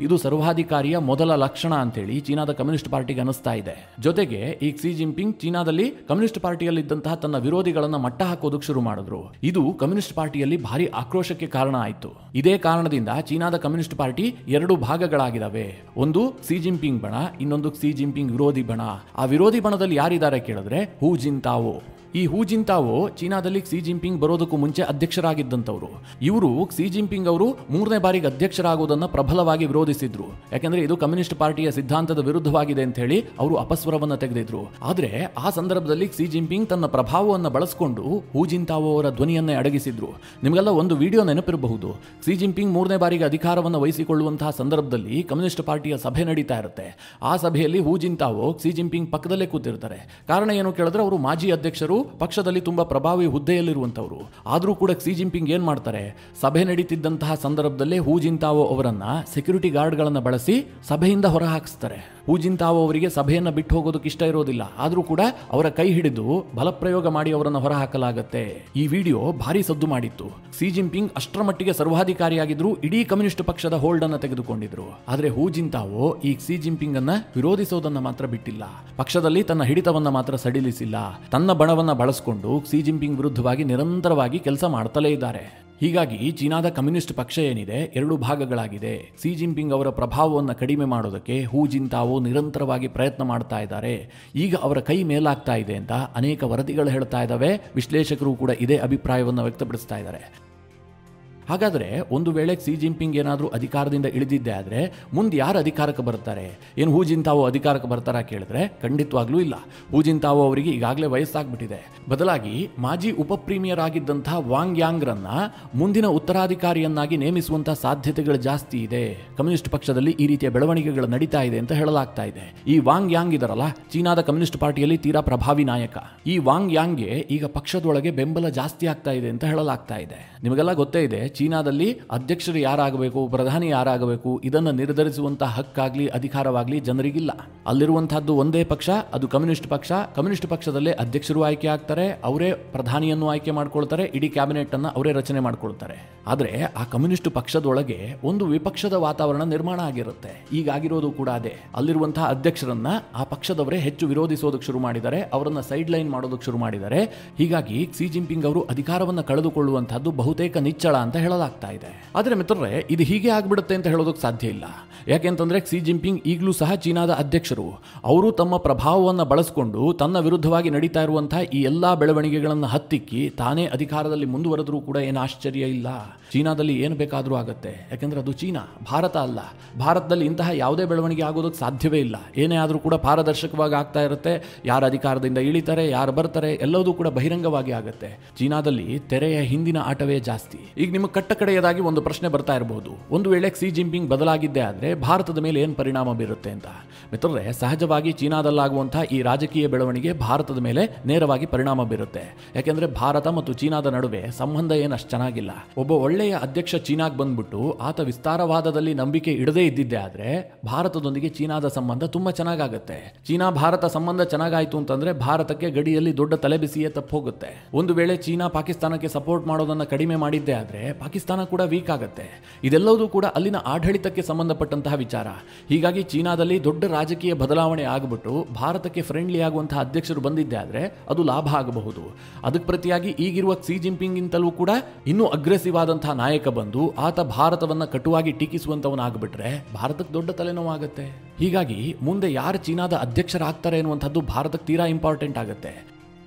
ಇದು ಸರ್ವಾಧಿಕಾರಿಯ ಮೊದಲ ಲಕ್ಷಣ ಅಂತೇಳಿ ಚೀನಾದ ಕಮ್ಯುನಿಸ್ಟ್ ಪಾರ್ಟಿಗೆ ಅನಿಸ್ತಾ ಇದೆ. ಜೊತೆಗೆ ಈ ಕ್ಸಿ ಜಿನ್ಪಿಂಗ್ ಚೀನಾದಲ್ಲಿ ಕಮ್ಯುನಿಸ್ಟ್ ಪಾರ್ಟಿಯಲ್ಲಿದ್ದಂತಹ ತನ್ನ ವಿರೋಧಿಗಳನ್ನ ಮಟ್ಟ ಹಾಕೋದಕ್ಕೆ ಶುರು ಮಾಡಿದ್ರು. ಇದು ಕಮ್ಯುನಿಸ್ಟ್ ಪಾರ್ಟಿಯಲ್ಲಿ ಭಾರಿ ಆಕ್ರೋಶಕ್ಕೆ ಕಾರಣ ಆಯಿತು. ಇದೇ ಕಾರಣದಿಂದ ಚೀನಾದ ಕಮ್ಯುನಿಸ್ಟ್ ಪಾರ್ಟಿ 2 ಭಾಗಗಳಾಗಿದ್ದಾವೆ. ಒಂದು ಕ್ಸಿ ಜಿನ್ಪಿಂಗ್ ಬಣ, ಇನ್ನೊಂದು ಕ್ಸಿ ಜಿನ್ಪಿಂಗ್ ವಿರೋಧಿ ಬಣ. ಆ ವಿರೋಧಿ ಬಣದಲ್ಲಿ ಯಾರಿದ್ದಾರೆ ಕೇಳಿದ್ರೆ, ಹೂ ಜಿಂತಾವೋ. ಈ ಹೂ ಜಿಂತಾವೋ ಚೀನಾದಲ್ಲಿ ಕ್ಸಿ ಜಿನ್ಪಿಂಗ್ ಬರೋದಕ್ಕೂ ಮುಂಚೆ ಅಧ್ಯಕ್ಷರಾಗಿದ್ದಂಥವ್ರು. ಇವರು ಕ್ಸಿ ಜಿನ್ಪಿಂಗ್ ಅವರು 3ನೇ ಬಾರಿಗೆ ಅಧ್ಯಕ್ಷರಾಗುವುದನ್ನು ಪ್ರಬಲವಾಗಿ ವಿರೋಧಿಸಿದ್ರು. ಯಾಕಂದ್ರೆ ಇದು ಕಮ್ಯುನಿಸ್ಟ್ ಪಾರ್ಟಿಯ ಸಿದ್ಧಾಂತದ ವಿರುದ್ಧವಾಗಿದೆ ಅಂತ ಹೇಳಿ ಅವರು ಅಪಸ್ವರವನ್ನು ತೆಗೆದಿದ್ರು. ಆದ್ರೆ ಆ ಸಂದರ್ಭದಲ್ಲಿ ಕ್ಸಿ ಜಿನ್ಪಿಂಗ್ ತನ್ನ ಪ್ರಭಾವವನ್ನು ಬಳಸಿಕೊಂಡು ಹೂ ಜಿಂತಾವೋ ಅವರ ಧ್ವನಿಯನ್ನೇ ಅಡಗಿಸಿದ್ರು. ನಿಮಗೆಲ್ಲ ಒಂದು ವಿಡಿಯೋ ನೆನಪಿರಬಹುದು. ಕ್ಸಿ ಜಿನ್ಪಿಂಗ್ 3ನೇ ಬಾರಿಗೆ ಅಧಿಕಾರವನ್ನು ವಹಿಸಿಕೊಳ್ಳುವಂತಹ ಸಂದರ್ಭದಲ್ಲಿ ಕಮ್ಯುನಿಸ್ಟ್ ಪಾರ್ಟಿಯ ಸಭೆ ನಡೀತಾ ಇರುತ್ತೆ. ಆ ಸಭೆಯಲ್ಲಿ ಹೂ ಜಿಂತಾವೋ ಕ್ಸಿ ಜಿನ್ಪಿಂಗ್ ಪಕ್ಕದಲ್ಲೇ ಕೂತಿರ್ತಾರೆ. ಕಾರಣ ಏನು ಕೇಳಿದ್ರೆ, ಅವರು ಮಾಜಿ ಅಧ್ಯಕ್ಷರು ಪಕ್ಷದಲ್ಲಿ ತುಂಬಾ ಪ್ರಭಾವಿ ಹುದ್ದೆಯಲ್ಲಿರುವಂತವರು. ಆದರೂ ಕೂಡ ಕ್ಸಿ ಜಿನ್ಪಿಂಗ್ ಏನ್ ಮಾಡ್ತಾರೆ, ಸಭೆ ನಡೀತಿದ್ದಂತಹ ಸಂದರ್ಭದಲ್ಲೇ ಹೂ ಜಿಂತಾವೋ ಅವರನ್ನ ಸೆಕ್ಯೂರಿಟಿ ಗಾರ್ಡ್ಗಳನ್ನ ಬಳಸಿ ಸಭೆಯಿಂದ ಹೊರ ಹಾಕಿಸ್ತಾರೆ. ಹೂ ಜಿಂತಾವೋ ಅವರಿಗೆ ಸಭೆಯನ್ನ ಬಿಟ್ಟು ಹೋಗೋದಕ್ಕೆ ಇಷ್ಟ ಇರೋದಿಲ್ಲ, ಆದರೂ ಕೂಡ ಅವರ ಕೈ ಹಿಡಿದು ಬಲಪ್ರಯೋಗ ಮಾಡಿ ಅವರನ್ನು ಹೊರ ಹಾಕಲಾಗುತ್ತೆ. ಈ ವಿಡಿಯೋ ಭಾರಿ ಸದ್ದು ಮಾಡಿತ್ತು. ಕ್ಸಿ ಜಿನ್ಪಿಂಗ್ ಅಷ್ಟರ ಮಟ್ಟಿಗೆ ಸರ್ವಾಧಿಕಾರಿಯಾಗಿದ್ರು, ಇಡೀ ಕಮ್ಯುನಿಸ್ಟ್ ಪಕ್ಷದ ಹೋಲ್ಡ್ ಅನ್ನ ತೆಗೆದುಕೊಂಡಿದ್ರು. ಆದ್ರೆ ಹೂ ಜಿಂತಾವೋ ಈ ಕ್ಸಿ ಜಿನ್ಪಿಂಗ್ ಅನ್ನ ವಿರೋಧಿಸೋದನ್ನ ಮಾತ್ರ ಬಿಟ್ಟಿಲ್ಲ, ಪಕ್ಷದಲ್ಲಿ ತನ್ನ ಹಿಡಿತವನ್ನ ಮಾತ್ರ ಸಡಿಲಿಸಿಲ್ಲ. ತನ್ನ ಬಣವನ್ನ ಬಳಸಿಕೊಂಡು ಕ್ಸಿ ಜಿನ್ಪಿಂಗ್ ವಿರುದ್ಧವಾಗಿ ನಿರಂತರವಾಗಿ ಕೆಲಸ ಮಾಡ್ತಲೇ ಇದ್ದಾರೆ. ಹೀಗಾಗಿ ಚೀನಾದ ಕಮ್ಯುನಿಸ್ಟ್ ಪಕ್ಷ ಏನಿದೆ 2 ಭಾಗಗಳಾಗಿದೆ. ಕ್ಸಿ ಜಿನ್ಪಿಂಗ್ ಅವರ ಪ್ರಭಾವವನ್ನು ಕಡಿಮೆ ಮಾಡೋದಕ್ಕೆ ಹೂ ಜಿಂತಾವೋ ನಿರಂತರವಾಗಿ ಪ್ರಯತ್ನ ಮಾಡ್ತಾ ಇದ್ದಾರೆ. ಈಗ ಅವರ ಕೈ ಮೇಲಾಗ್ತಾ ಇದೆ ಅಂತ ಅನೇಕ ವರದಿಗಳು ಹೇಳ್ತಾ ಇದ್ದಾವೆ. ವಿಶ್ಲೇಷಕರು ಕೂಡ ಇದೇ ಅಭಿಪ್ರಾಯವನ್ನು ವ್ಯಕ್ತಪಡಿಸ್ತಾ ಇದ್ದಾರೆ. ಹಾಗಾದರೆ ಒಂದು ವೇಳೆ ಕ್ಸಿ ಜಿನ್ಪಿಂಗ್ ಏನಾದರೂ ಅಧಿಕಾರದಿಂದ ಇಳಿದಿದ್ದೆ ಆದರೆ ಮುಂದೆ ಯಾರು ಅಧಿಕಾರಕ್ಕೆ ಬರ್ತಾರೆ? ಏನು ಹೂ ಜಿಂತಾವೋ ಅಧಿಕಾರಕ್ಕೆ ಬರ್ತಾರಾ ಕೇಳಿದ್ರೆ ಖಂಡಿತವಾಗ್ಲೂ ಇಲ್ಲ. ಹೂ ಜಿಂತಾವೋ ಅವರಿಗೆ ಈಗಾಗಲೇ ವಯಸ್ಸಾಗ್ಬಿಟ್ಟಿದೆ. ಬದಲಾಗಿ ಮಾಜಿ ಉಪ ಪ್ರೀಮಿಯರ್ ಆಗಿದ್ದಂತಹ ವಾಂಗ್ ಯಾಂಗ್ರನ್ನ ಮುಂದಿನ ಉತ್ತರಾಧಿಕಾರಿಯನ್ನಾಗಿ ನೇಮಿಸುವಂತಹ ಸಾಧ್ಯತೆಗಳು ಜಾಸ್ತಿ ಇದೆ. ಕಮ್ಯುನಿಸ್ಟ್ ಪಕ್ಷದಲ್ಲಿ ಈ ರೀತಿಯ ಬೆಳವಣಿಗೆಗಳು ನಡೀತಾ ಇದೆ ಅಂತ ಹೇಳಲಾಗ್ತಾ ಇದೆ. ಈ ವಾಂಗ್ ಯಾಂಗ್ ಇದರಲ್ಲ, ಚೀನಾದ ಕಮ್ಯುನಿಸ್ಟ್ ಪಾರ್ಟಿಯಲ್ಲಿ ತೀರಾ ಪ್ರಭಾವಿ ನಾಯಕ. ಈ ವಾಂಗ್ ಯಾಂಗ್ಗೆ ಈಗ ಪಕ್ಷದೊಳಗೆ ಬೆಂಬಲ ಜಾಸ್ತಿ ಆಗ್ತಾ ಇದೆ ಅಂತ ಹೇಳಲಾಗ್ತಾ ಇದೆ. ನಿಮಗೆಲ್ಲ ಗೊತ್ತೇ ಇದೆ, ಚೀನಾದಲ್ಲಿ ಅಧ್ಯಕ್ಷರು ಯಾರಾಗಬೇಕು, ಪ್ರಧಾನಿ ಯಾರಾಗಬೇಕು ಇದನ್ನು ನಿರ್ಧರಿಸುವಂತಹ ಹಕ್ಕಾಗ್ಲಿ ಅಧಿಕಾರವಾಗ್ಲಿ ಜನರಿಗಿಲ್ಲ. ಅಲ್ಲಿರುವಂತಹದ್ದು ಒಂದೇ ಪಕ್ಷ, ಅದು ಕಮ್ಯುನಿಸ್ಟ್ ಪಕ್ಷ. ಕಮ್ಯುನಿಸ್ಟ್ ಪಕ್ಷದಲ್ಲೇ ಅಧ್ಯಕ್ಷರು ಆಯ್ಕೆ ಆಗ್ತಾರೆ, ಅವರೇ ಪ್ರಧಾನಿಯನ್ನು ಆಯ್ಕೆ ಮಾಡ್ಕೊಳ್ತಾರೆ, ಇಡೀ ಕ್ಯಾಬಿನೆಟ್ ಅನ್ನು ಅವರೇ ರಚನೆ ಮಾಡ್ಕೊಳ್ತಾರೆ. ಆದರೆ ಆ ಕಮ್ಯುನಿಸ್ಟ್ ಪಕ್ಷದೊಳಗೆ ಒಂದು ವಿಪಕ್ಷದ ವಾತಾವರಣ ನಿರ್ಮಾಣ ಆಗಿರುತ್ತೆ. ಈಗಾಗಿರೋದು ಕೂಡ ಅದೇ. ಅಲ್ಲಿರುವಂತಹ ಅಧ್ಯಕ್ಷರನ್ನ ಆ ಪಕ್ಷದವರೇ ಹೆಚ್ಚು ವಿರೋಧಿಸೋದಕ್ಕೆ ಶುರು ಮಾಡಿದ್ದಾರೆ, ಅವರನ್ನ ಸೈಡ್ ಲೈನ್ ಮಾಡೋದಕ್ಕೆ ಶುರು ಮಾಡಿದ್ದಾರೆ. ಹೀಗಾಗಿ ಕ್ಸಿ ಜಿನ್ಪಿಂಗ್ ಅವರು ಅಧಿಕಾರವನ್ನು ಕಳೆದುಕೊಳ್ಳುವಂತಹದ್ದು ಬಹುತೇಕ ನಿಚ್ಚಳ ಅಂತ ಹೇಳಲಾಗ್ತಾ ಇದೆ. ಆದರೆ ಮಿತ್ರರೇ, ಇದು ಹೀಗೆ ಆಗ್ಬಿಡುತ್ತೆ ಅಂತ ಹೇಳೋದಕ್ಕೆ ಸಾಧ್ಯ ಇಲ್ಲ. ಯಾಕೆಂತಂದ್ರೆ ಕ್ಸಿ ಜಿನ್ಪಿಂಗ್ ಈಗಲೂ ಸಹ ಚೀನಾದ ಅಧ್ಯಕ್ಷರು. ಅವರು ತಮ್ಮ ಪ್ರಭಾವವನ್ನು ಬಳಸಿಕೊಂಡು ತನ್ನ ವಿರುದ್ಧವಾಗಿ ನಡೀತಾ ಇರುವಂತಹ ಈ ಎಲ್ಲಾ ಬೆಳವಣಿಗೆಗಳನ್ನು ಹತ್ತಿಕ್ಕಿ ತಾನೇ ಅಧಿಕಾರದಲ್ಲಿ ಮುಂದುವರೆದ್ರೂ ಕೂಡ ಏನು ಆಶ್ಚರ್ಯ ಇಲ್ಲ. ಚೀನಾದಲ್ಲಿ ಏನು ಬೇಕಾದರೂ ಆಗುತ್ತೆ, ಯಾಕೆಂದ್ರೆ ಅದು ಚೀನಾ, ಭಾರತ ಅಲ್ಲ. ಭಾರತದಲ್ಲಿ ಇಂತಹ ಯಾವುದೇ ಬೆಳವಣಿಗೆ ಆಗೋದಕ್ಕೆ ಸಾಧ್ಯವೇ ಇಲ್ಲ. ಏನೇ ಆದರೂ ಕೂಡ ಪಾರದರ್ಶಕವಾಗಿ ಆಗ್ತಾ ಇರುತ್ತೆ. ಯಾರು ಅಧಿಕಾರದಿಂದ ಇಳಿತಾರೆ, ಯಾರು ಬರ್ತಾರೆ, ಎಲ್ಲವೂ ಕೂಡ ಬಹಿರಂಗವಾಗಿ ಆಗುತ್ತೆ. ಚೀನಾದಲ್ಲಿ ತೆರೆಯ ಹಿಂದಿನ ಆಟವೇ ಜಾಸ್ತಿ. ಈಗ ನಿಮಗೆ ಕಟ್ಟಕಡೆಯದಾಗಿ ಒಂದು ಪ್ರಶ್ನೆ ಬರ್ತಾ ಇರಬಹುದು, ಒಂದು ವೇಳೆ ಕ್ಸಿ ಜಿನ್ಪಿಂಗ್ ಬದಲಾಗಿದ್ದೆ ಆದ್ರೆ ಭಾರತದ ಮೇಲೆ ಏನು ಪರಿಣಾಮ ಬೀರುತ್ತೆ ಅಂತ. ಮಿತ್ರರೇ, ಸಹಜವಾಗಿ ಚೀನಾದಲ್ಲಾಗುವಂತಹ ಈ ರಾಜಕೀಯ ಬೆಳವಣಿಗೆ ಭಾರತದ ಮೇಲೆ ನೇರವಾಗಿ ಪರಿಣಾಮ ಬೀರುತ್ತೆ. ಯಾಕೆಂದ್ರೆ ಭಾರತ ಮತ್ತು ಚೀನಾದ ನಡುವೆ ಸಂಬಂಧ ಏನಷ್ಟು ಚೆನ್ನಾಗಿಲ್ಲ. ಒಬ್ಬ ಒಳ್ಳೆಯ ಅಧ್ಯಕ್ಷ ಚೀನಾಗ್ ಬಂದ್ಬಿಟ್ಟು ಆತ ವಿಸ್ತಾರವಾದದಲ್ಲಿ ನಂಬಿಕೆ ಇಡದೇ ಇದ್ದಿದ್ದೆ ಆದ್ರೆ ಭಾರತದೊಂದಿಗೆ ಚೀನಾದ ಸಂಬಂಧ ತುಂಬಾ ಚೆನ್ನಾಗಾಗುತ್ತೆ. ಚೀನಾ ಭಾರತ ಸಂಬಂಧ ಚೆನ್ನಾಗಾಯ್ತು ಅಂತಂದ್ರೆ ಭಾರತಕ್ಕೆ ಗಡಿಯಲ್ಲಿ ದೊಡ್ಡ ತಲೆಬಿಸಿಯೇ ತಪ್ಪು ಹೋಗುತ್ತೆ. ಒಂದು ವೇಳೆ ಚೀನಾ ಪಾಕಿಸ್ತಾನಕ್ಕೆ ಸಪೋರ್ಟ್ ಮಾಡೋದನ್ನ ಕಡಿಮೆ ಮಾಡಿದ್ದೆ ಆದ್ರೆ ಪಾಕಿಸ್ತಾನ ಕೂಡ ವೀಕ್ ಆಗುತ್ತೆ. ಇದೆಲ್ಲವೂ ಕೂಡ ಅಲ್ಲಿನ ಆಡಳಿತಕ್ಕೆ ಸಂಬಂಧಪಟ್ಟಂತಹ ವಿಚಾರ. ಹೀಗಾಗಿ ಚೀನಾದಲ್ಲಿ ದೊಡ್ಡ ರಾಜಕೀಯ ಬದಲಾವಣೆ ಆಗಿಬಿಟ್ಟು ಭಾರತಕ್ಕೆ ಫ್ರೆಂಡ್ಲಿ ಆಗುವಂತಹ ಅಧ್ಯಕ್ಷರು ಬಂದಿದ್ದೆ ಆದ್ರೆ ಅದು ಲಾಭ ಆಗಬಹುದು. ಅದಕ್ಕೆ ಪ್ರತಿಯಾಗಿ ಈಗಿರುವ ಕ್ಸಿ ಜಿನ್ಪಿಂಗ್ ಗಿಂತಲೂ ಕೂಡ ಇನ್ನೂ ಅಗ್ರೆಸಿವ್ ಆದಂತಹ ನಾಯಕ ಬಂದು ಆತ ಭಾರತವನ್ನ ಕಟುವಾಗಿ ಟೀಕಿಸುವಂತವನಾಗ್ಬಿಟ್ರೆ ಭಾರತಕ್ಕೆ ದೊಡ್ಡ ತಲೆನೋವಾಗುತ್ತೆ. ಹೀಗಾಗಿ ಮುಂದೆ ಯಾರು ಚೀನಾದ ಅಧ್ಯಕ್ಷರಾಗ್ತಾರೆ ಎನ್ನುವಂಥದ್ದು ಭಾರತಕ್ಕೆ ತೀರಾ ಇಂಪಾರ್ಟೆಂಟ್ ಆಗುತ್ತೆ.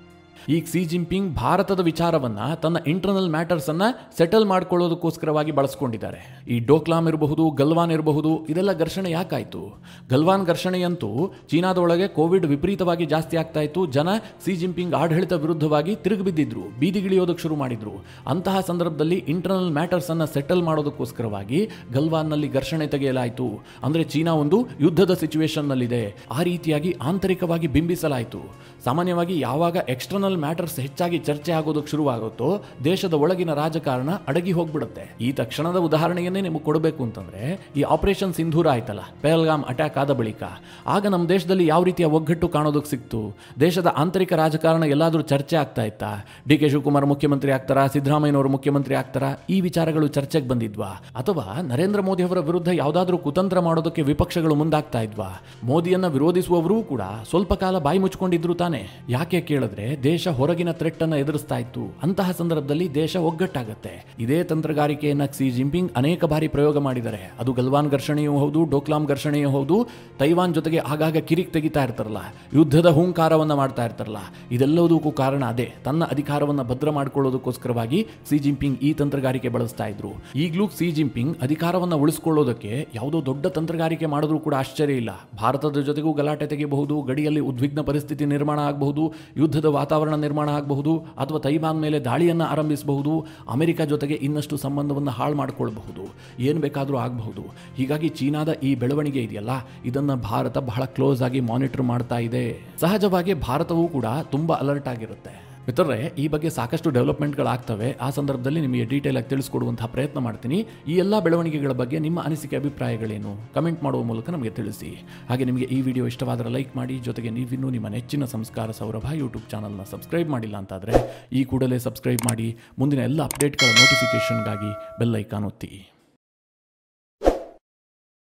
ಈ ಕ್ಸಿ ಜಿನ್ಪಿಂಗ್ ಭಾರತದ ವಿಚಾರವನ್ನ ತನ್ನ ಇಂಟರ್ನಲ್ ಮ್ಯಾಟರ್ಸ್ ಅನ್ನ ಸೆಟಲ್ ಮಾಡ್ಕೊಳ್ಳೋದಕ್ಕೋಸ್ಕರವಾಗಿ ಬಳಸ್ಕೊಂಡಿದ್ದಾರೆ. ಈ ಡೋಕ್ಲಾಮ್ ಇರಬಹುದು, ಗಲ್ವಾನ್ ಇರಬಹುದು, ಇದೆಲ್ಲ ಘರ್ಷಣೆ ಯಾಕಾಯ್ತು? ಗಲ್ವಾನ್ ಘರ್ಷಣೆಯಂತೂ ಚೀನಾದೊಳಗೆ ಕೋವಿಡ್ ವಿಪರೀತವಾಗಿ ಜಾಸ್ತಿ ಆಗ್ತಾ ಇತ್ತು. ಜನ ಕ್ಸಿ ಜಿನ್ಪಿಂಗ್ ಆಡಳಿತ ವಿರುದ್ಧವಾಗಿ ತಿರುಗಿಬಿದ್ದಿದ್ರು, ಬೀದಿಗಿಳಿಯೋದಕ್ಕೆ ಶುರು ಮಾಡಿದ್ರು. ಅಂತಹ ಸಂದರ್ಭದಲ್ಲಿ ಇಂಟರ್ನಲ್ ಮ್ಯಾಟರ್ಸ್ ಅನ್ನ ಸೆಟಲ್ ಮಾಡೋದಕ್ಕೋಸ್ಕರವಾಗಿ ಗಲ್ವಾನ್ನಲ್ಲಿ ಘರ್ಷಣೆ ತೆಗೆಯಲಾಯಿತು. ಅಂದ್ರೆ ಚೀನಾ ಒಂದು ಯುದ್ಧದ ಸಿಚುವೇಶನ್ ನಲ್ಲಿದೆ. ಆ ರೀತಿಯಾಗಿ ಆಂತರಿಕವಾಗಿ ಬಿಂಬಿಸಲಾಯಿತು. ಸಾಮಾನ್ಯವಾಗಿ ಯಾವಾಗ ಎಕ್ಸ್ಟರ್ನಲ್ ಮ್ಯಾಟರ್ಸ್ ಹೆಚ್ಚಾಗಿ ಚರ್ಚೆ ಆಗೋದಕ್ಕೆ ಶುರುವಾಗುತ್ತೋ ದೇಶದ ಒಳಗಿನ ರಾಜಕಾರಣ ಅಡಗಿ ಹೋಗ್ಬಿಡುತ್ತೆ. ಈ ತಕ್ಷಣದ ಉದಾಹರಣೆಯನ್ನೇ ನಿಮಗೆ ಕೊಡಬೇಕು ಅಂತಂದ್ರೆ ಈ ಆಪರೇಷನ್ ಸಿಂಧೂರ ಆಯ್ತಲ್ಲ, ಪಹಲ್ಗಾಮ್ ಅಟ್ಯಾಕ್ ಆದ ಬಳಿಕ ಆಗ ನಮ್ಮ ದೇಶದಲ್ಲಿ ಯಾವ ರೀತಿಯ ಒಗ್ಗಟ್ಟು ಕಾಣೋದಕ್ಕೆ ಸಿಕ್ತು? ದೇಶದ ಆಂತರಿಕ ರಾಜಕಾರಣ ಎಲ್ಲಾದರೂ ಚರ್ಚೆ ಆಗ್ತಾ ಇತ್ತಾ? ಡಿ ಕೆ ಶಿವಕುಮಾರ್ ಮುಖ್ಯಮಂತ್ರಿ ಆಗ್ತಾರಾ, ಸಿದ್ದರಾಮಯ್ಯನವರು ಮುಖ್ಯಮಂತ್ರಿ ಆಗ್ತಾರಾ? ಈ ವಿಚಾರಗಳು ಚರ್ಚೆಗೆ ಬಂದಿದ್ವಾ? ಅಥವಾ ನರೇಂದ್ರ ಮೋದಿ ಅವರ ವಿರುದ್ಧ ಯಾವುದಾದ್ರೂ ಕುತಂತ್ರ ಮಾಡೋದಕ್ಕೆ ವಿಪಕ್ಷಗಳು ಮುಂದಾಗ್ತಾ ಇದ್ವಾ? ಮೋದಿಯನ್ನ ವಿರೋಧಿಸುವವರೂ ಕೂಡ ಸ್ವಲ್ಪ ಕಾಲ ಬಾಯಿ ಮುಚ್ಕೊಂಡಿದ್ರು ತಾನೆ. ಯಾಕೆ ಕೇಳಿದ್ರೆ ದೇಶ ಹೊರಗಿನ ಥ್ರೆಟ್ ಅನ್ನು ಎದುರಿಸ್ತಾ ಇತ್ತು. ಅಂತಹ ಸಂದರ್ಭದಲ್ಲಿ ದೇಶ ಒಗ್ಗಟ್ಟಾಗುತ್ತೆ. ಇದೇ ತಂತ್ರಗಾರಿಕೆಯನ್ನ ಕ್ಸಿ ಜಿನ್ಪಿಂಗ್ ಅನೇಕ ಬಾರಿ ಪ್ರಯೋಗ ಮಾಡಿದ್ದಾರೆ. ಅದು ಗಲ್ವಾನ್ ಘರ್ಷಣೆಯೂ ಹೌದು, ಡೋಕ್ಲಾಮ್ ಘರ್ಷಣೆಯೂ ಹೌದು. ತೈವಾನ್ ಜೊತೆಗೆ ಆಗಾಗ ಕಿರಿಕ್ ತೆಗಿತಾ ಇರ್ತಾರಲ್ಲ, ಯುದ್ಧದ ಹೂಂಕಾರವನ್ನ ಮಾಡ್ತಾ ಇರ್ತಾರಲ್ಲ, ಇದೆಲ್ಲದಕ್ಕೂ ಕಾರಣ ಅದೇ. ತನ್ನ ಅಧಿಕಾರವನ್ನ ಭದ್ರ ಮಾಡಿಕೊಳ್ಳೋದಕ್ಕೋಸ್ಕರವಾಗಿ ಕ್ಸಿ ಜಿನ್ಪಿಂಗ್ ಈ ತಂತ್ರಗಾರಿಕೆ ಬಳಸ್ತಾ ಇದ್ರು. ಈಗಲೂ ಕ್ಸಿ ಜಿನ್ಪಿಂಗ್ ಅಧಿಕಾರವನ್ನ ಉಳಿಸಿಕೊಳ್ಳೋದಕ್ಕೆ ಯಾವುದೋ ದೊಡ್ಡ ತಂತ್ರಗಾರಿಕೆ ಮಾಡಿದ್ರೂ ಕೂಡ ಆಶ್ಚರ್ಯ ಇಲ್ಲ. ಭಾರತದ ಜೊತೆಗೂ ಗಲಾಟೆ ತೆಗೆಯಬಹುದು, ಗಡಿಯಲ್ಲಿ ಉದ್ವಿಗ್ನ ಪರಿಸ್ಥಿತಿ ನಿರ್ಮಾಣ ಆಗಬಹುದು, ಯುದ್ಧದ ವಾತಾವರಣ ನಿರ್ಮಾಣ ಆಗಬಹುದು, ಅಥವಾ ತೈವಾನ್ ಮೇಲೆ ದಾಳಿಯನ್ನು ಆರಂಭಿಸಬಹುದು, ಅಮೆರಿಕ ಜೊತೆಗೆ ಇನ್ನಷ್ಟು ಸಂಬಂಧವನ್ನು ಹಾಳು ಮಾಡಿಕೊಳ್ಳಬಹುದು, ಏನು ಬೇಕಾದರೂ ಆಗಬಹುದು. ಹೀಗಾಗಿ ಚೀನಾದ ಈ ಬೆಳವಣಿಗೆ ಇದೆಯಲ್ಲ, ಇದನ್ನು ಭಾರತ ಬಹಳ ಕ್ಲೋಸ್ ಆಗಿ ಮಾನಿಟರ್ ಮಾಡ್ತಾ ಇದೆ. ಸಹಜವಾಗಿ ಭಾರತವೂ ಕೂಡ ತುಂಬಾ ಅಲರ್ಟ್ ಆಗಿರುತ್ತೆ. ಮಿತ್ರರೇ, ಈ ಬಗ್ಗೆ ಸಾಕಷ್ಟು ಡೆವಲಪ್ಮೆಂಟ್ಗಳಾಗ್ತವೆ. ಆ ಸಂದರ್ಭದಲ್ಲಿ ನಿಮಗೆ ಡೀಟೇಲ್ ಆಗಿ ತಿಳಿಸ್ಕೊಡುವಂತಹ ಪ್ರಯತ್ನ ಮಾಡ್ತೀನಿ. ಈ ಎಲ್ಲ ಬೆಳವಣಿಗೆಗಳ ಬಗ್ಗೆ ನಿಮ್ಮ ಅನಿಸಿಕೆ ಅಭಿಪ್ರಾಯಗಳೇನು ಕಮೆಂಟ್ ಮಾಡುವ ಮೂಲಕ ನಮಗೆ ತಿಳಿಸಿ. ಹಾಗೆ ನಿಮಗೆ ಈ ವಿಡಿಯೋ ಇಷ್ಟವಾದರೆ ಲೈಕ್ ಮಾಡಿ. ಜೊತೆಗೆ ನೀವಿನ್ನೂ ನಿಮ್ಮ ನೆಚ್ಚಿನ ಸಂಸ್ಕಾರ ಸೌರಭ ಯೂಟ್ಯೂಬ್ ಚಾನಲ್ನ ಸಬ್ಸ್ಕ್ರೈಬ್ ಮಾಡಿಲ್ಲ ಅಂತಾದರೆ ಈ ಕೂಡಲೇ ಸಬ್ಸ್ಕ್ರೈಬ್ ಮಾಡಿ. ಮುಂದಿನ ಎಲ್ಲ ಅಪ್ಡೇಟ್ಗಳ ನೋಟಿಫಿಕೇಷನ್ಗಾಗಿ ಬೆಲ್ ಐಕಾನ್ ಒತ್ತಿ.